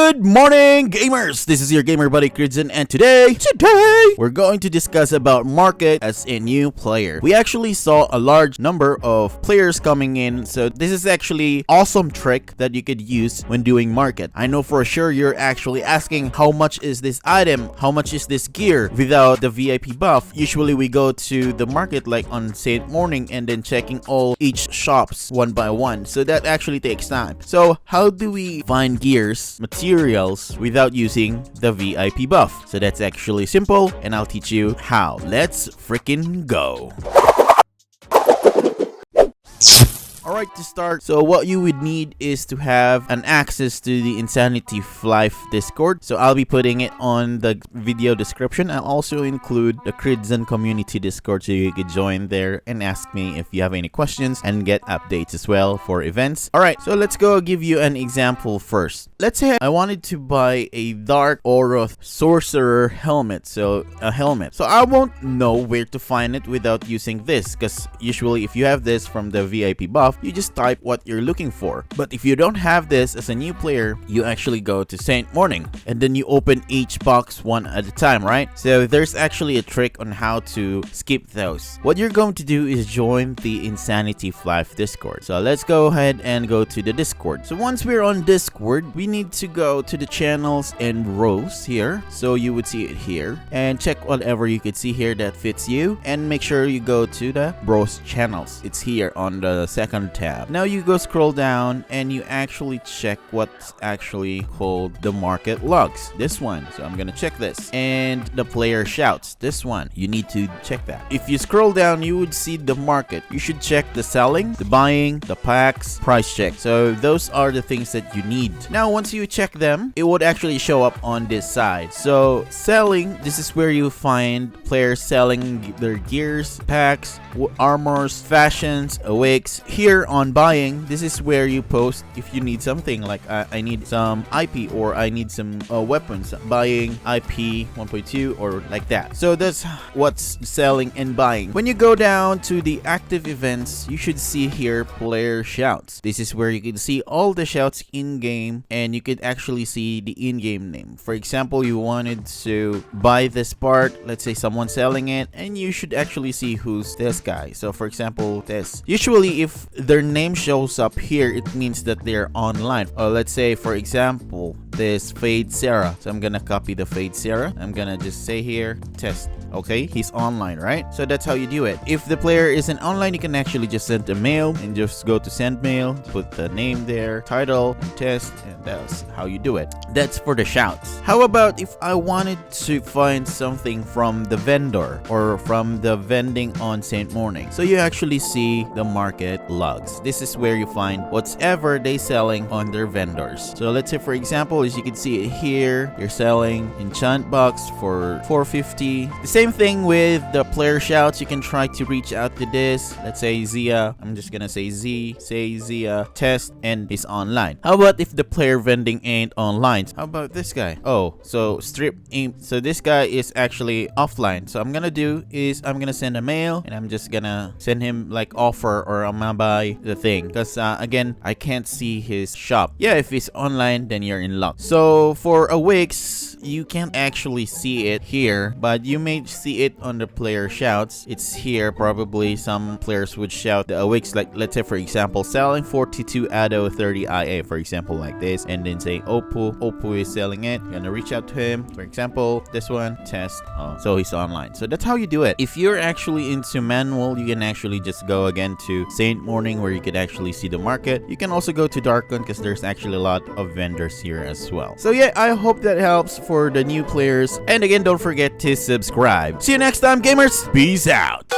Good morning, gamers! This is your gamer buddy Cridzen, and today we're going to discuss about market as a new player. We actually saw a large number of players coming in, so this is actually awesome trick that you could use when doing market. I know for sure you're actually asking how much is this item, how much is this gear without the VIP buff. Usually we go to the market like on Saint Morning and then checking all each shops one by one, so that actually takes time. So how do we find gears, materials without using the VIP buff? So that's actually simple, and I'll teach you how. Let's freaking go. Alright, to start, so what you would need is to have an access to the Insanity Flyff Discord. So I'll be putting it on the video description. I'll also include the Cridzen community Discord so you can join there and ask me if you have any questions and get updates as well for events. Alright, so let's go give you an example first. Let's say I wanted to buy a Dark Aura Sorcerer helmet, so a helmet. So I won't know where to find it without using this, because usually if you have this from the VIP buff, you just type what you're looking for. But if you don't have this as a new player, you actually go to Saint Morning and then you open each box one at a time, right? So there's actually a trick on how to skip those. What you're going to do is join the Insanity Flyff Discord. So let's go ahead and go to the Discord. So once we're on Discord, we need to go to the channels and roles here. So you would see it here and check whatever you could see here that fits you, and make sure you go to the bros channels. It's here on the second tab. Now you go scroll down and you actually check what's actually called the market logs. This one. So I'm gonna check this. And the player shouts. This one. You need to check that. If you scroll down, you would see the market. You should check the selling, the buying, the packs, price check. So those are the things that you need. Now once you check them, it would actually show up on this side. So selling, this is where you find players selling their gears, packs, armors, fashions, awakes. Here on buying, this is where you post if you need something like I need some IP or I need some weapons, buying IP 1.2 or like that. So that's what's selling and buying. When you go down to the active events, you should see here player shouts. This is where you can see all the shouts in game, and you could actually see the in-game name. For example, you wanted to buy this part, let's say someone selling it, and you should actually see who's this guy. So for example, this. Usually if their name shows up here, it means that they're online. Let's say for example this Fade Sarah. So I'm gonna copy the Fade Sarah. I'm gonna just say here test. Okay, he's online, right? So that's how you do it. If the player isn't online, you can actually just send a mail and just go to send mail, put the name there, title, and test, and that's how you do it. That's for the shouts. How about if I wanted to find something from the vendor or from the vending on Saint Morning? So you actually see the market logs. This is where you find whatever they selling on their vendors. So let's say for example, as you can see it here, you're selling enchant box for 450. The same thing with the player shouts. You can try to reach out to this. Let's say Zia. I'm just gonna say say Zia test, and he's online. How about if the player vending ain't online? How about this guy? Oh, so strip aim. So this guy is actually offline. So I'm gonna do is I'm gonna send a mail, and I'm just gonna send him like offer, or I'm gonna buy the thing, because again I can't see his shop. Yeah, if he's online, then you're in luck. So for awakes, you can't actually see it here, but you may see it on the player shouts. It's here. Probably some players would shout the awakes, like let's say for example selling 42 ADO 30 IA, for example, like this, and then say Oppo is selling it. You're gonna reach out to him. For example, this one test. So he's online. So that's how you do it. If you're actually into manual, you can actually just go again to Saint Morning where you could actually see the market. You can also go to Darkon because there's actually a lot of vendors here as well. So yeah, I hope that helps for the new players. And again, don't forget to subscribe. See you next time, gamers. Peace out.